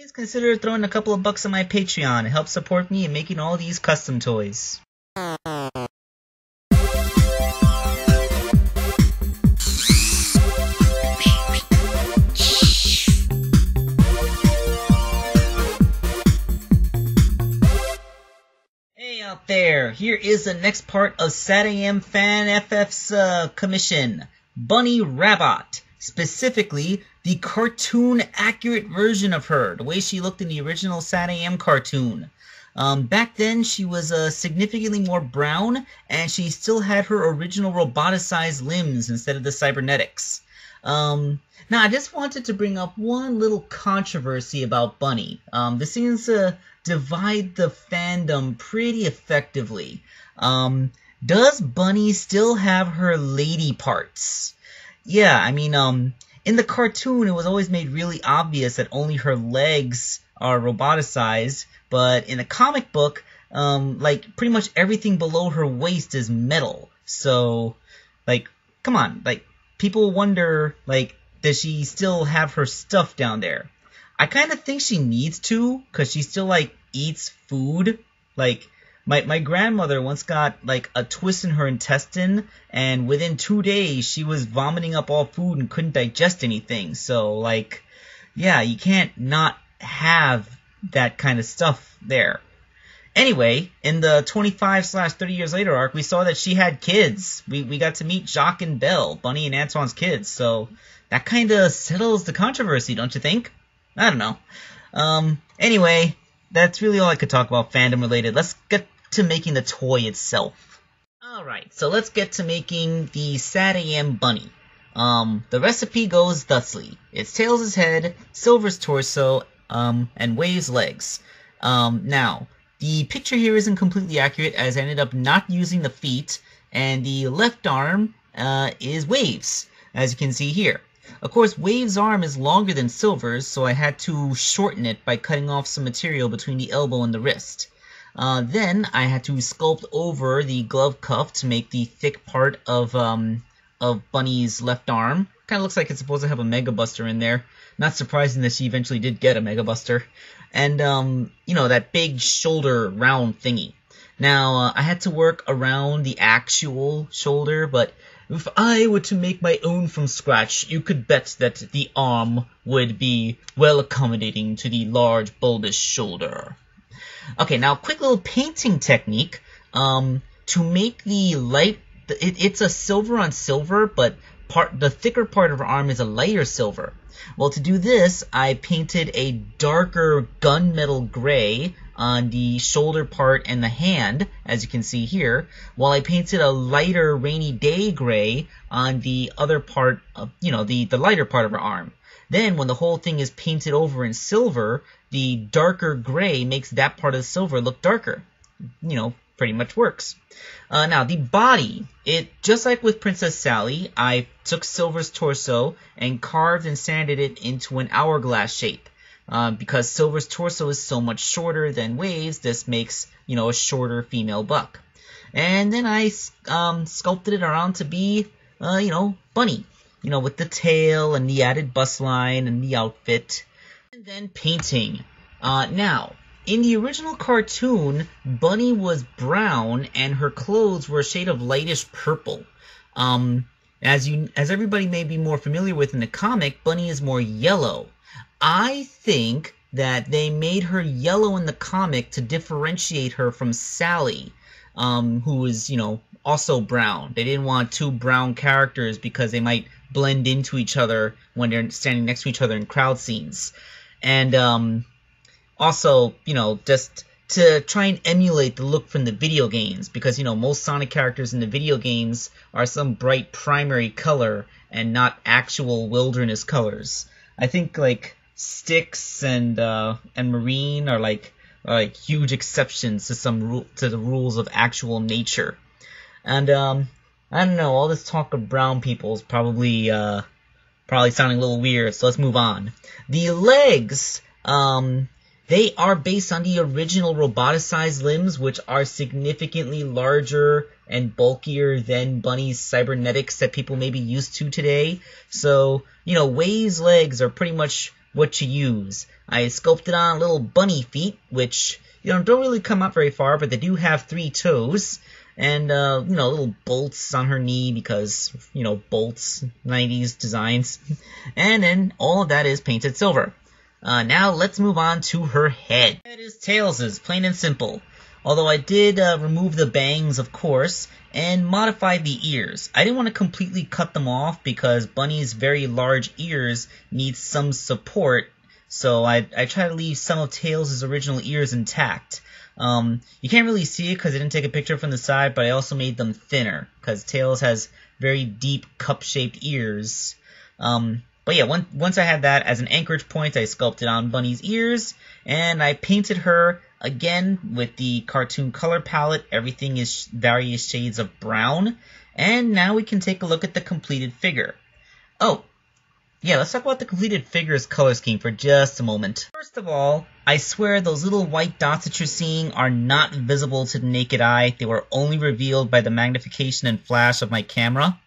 please consider throwing a couple of bucks on my Patreon. It helps support me in making all these custom toys. Hey out there, here is the next part of SATAMfanFF's commission, Bunnie Rabbit. Specifically, the cartoon-accurate version of her, the way she looked in the original SATAM cartoon. Back then, she was significantly more brown, and she still had her original roboticized limbs instead of the cybernetics. Now, I just wanted to bring up one little controversy about Bunnie. This seems to divide the fandom pretty effectively. Does Bunnie still have her lady parts? Yeah, I mean, in the cartoon, it was always made really obvious that only her legs are roboticized, but in the comic book, like, pretty much everything below her waist is metal. So, like, come on, like, people wonder, like, does she still have her stuff down there? I kind of think she needs to, because she still, like, eats food. Like, my grandmother once got, like, a twist in her intestine, and within 2 days, she was vomiting up all food and couldn't digest anything. So, like, yeah, you can't not have that kind of stuff there. Anyway, in the 25/30 years later arc, we saw that she had kids. We got to meet Jacques and Belle, Bunnie and Antoine's kids, so that kind of settles the controversy, don't you think? I don't know. Anyway, that's really all I could talk about fandom related. Let's get to making the toy itself. Alright, so let's get to making the SATAM Bunnie. The recipe goes thusly. It's Tails' head, Silver's torso, and Wave's legs. Now, the picture here isn't completely accurate as I ended up not using the feet, and the left arm is Wave's, as you can see here. Of course, Wave's arm is longer than Silver's, so I had to shorten it by cutting off some material between the elbow and the wrist. Then I had to sculpt over the glove cuff to make the thick part of Bunnie's left arm. Kind of looks like it's supposed to have a Mega Buster in there. Not surprising that she eventually did get a Mega Buster. And, you know, that big shoulder round thingy. Now, I had to work around the actual shoulder, but if I were to make my own from scratch, you could bet that the arm would be well accommodating to the large, bulbous shoulder. Okay, now quick little painting technique. To make the light, it's a silver on silver, but the thicker part of her arm is a lighter silver. Well, to do this, I painted a darker gunmetal gray on the shoulder part and the hand, as you can see here, while I painted a lighter rainy day gray on the other part of, you know, the lighter part of her arm. Then, when the whole thing is painted over in silver, the darker gray makes that part of the silver look darker. You know, pretty much works. Now, the body, just like with Princess Sally, I took Silver's torso and carved and sanded it into an hourglass shape. Because Silver's torso is so much shorter than Wave's, this makes, you know, a shorter female buck. And then I sculpted it around to be, you know, Bunnie. You know, with the tail and the added bust line and the outfit. And then painting. Now, in the original cartoon, Bunnie was brown and her clothes were a shade of lightish purple. As everybody may be more familiar with in the comic, Bunnie is more yellow. I think that they made her yellow in the comic to differentiate her from Sally, who is, you know, also brown. They didn't want two brown characters because they might blend into each other when they're standing next to each other in crowd scenes. And also, you know, just to try and emulate the look from the video games, because, you know, most Sonic characters in the video games are some bright primary color and not actual wilderness colors. I think, like, Styx and Marine are like huge exceptions to the rules of actual nature. And I don't know, all this talk of brown people is probably sounding a little weird, so let's move on. The legs, they are based on the original roboticized limbs, which are significantly larger and bulkier than Bunnie's cybernetics that people may be used to today. So, you know, Wave's legs are pretty much what to use. I sculpted on little bunny feet, which, don't really come up very far, but they do have 3 toes. And, little bolts on her knee because, bolts, 90s designs. And then all of that is painted silver. Now let's move on to her head. Head is Tails', plain and simple. Although I did remove the bangs, of course, and modify the ears. I didn't want to completely cut them off because Bunnie's very large ears need some support, so I try to leave some of Tails' original ears intact. You can't really see it because I didn't take a picture from the side, but I also made them thinner because Tails has very deep cup-shaped ears. But yeah, once I had that as an anchorage point, I sculpted on Bunnie's ears, and I painted her again with the cartoon color palette. Everything is various shades of brown. And now we can take a look at the completed figure. Oh, yeah, let's talk about the completed figure's color scheme for just a moment. First of all, I swear those little white dots that you're seeing are not visible to the naked eye. They were only revealed by the magnification and flash of my camera.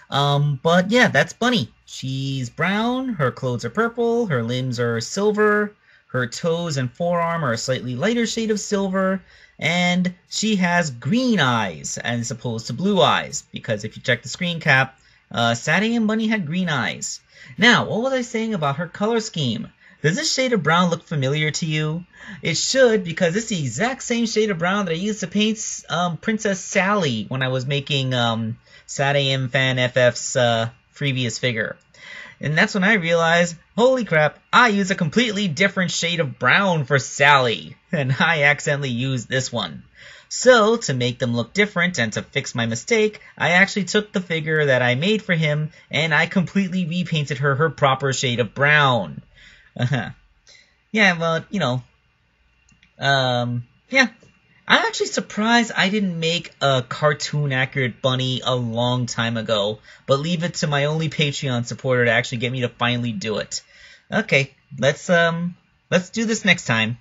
But yeah, that's Bunnie. She's brown, her clothes are purple, her limbs are silver, her toes and forearm are a slightly lighter shade of silver, and she has green eyes as opposed to blue eyes, because if you check the screen cap, SATAM Bunnie had green eyes. Now, what was I saying about her color scheme? Does this shade of brown look familiar to you? It should, because it's the exact same shade of brown that I used to paint Princess Sally when I was making SATAMfanFF's previous figure. And that's when I realized, holy crap, I use a completely different shade of brown for Sally, and I accidentally used this one. So, to make them look different and to fix my mistake, I actually took the figure that I made for him, and I completely repainted her proper shade of brown. Yeah, but, yeah. I'm actually surprised I didn't make a cartoon-accurate Bunnie a long time ago, but leave it to my only Patreon supporter to actually get me to finally do it. Okay, let's do this next time.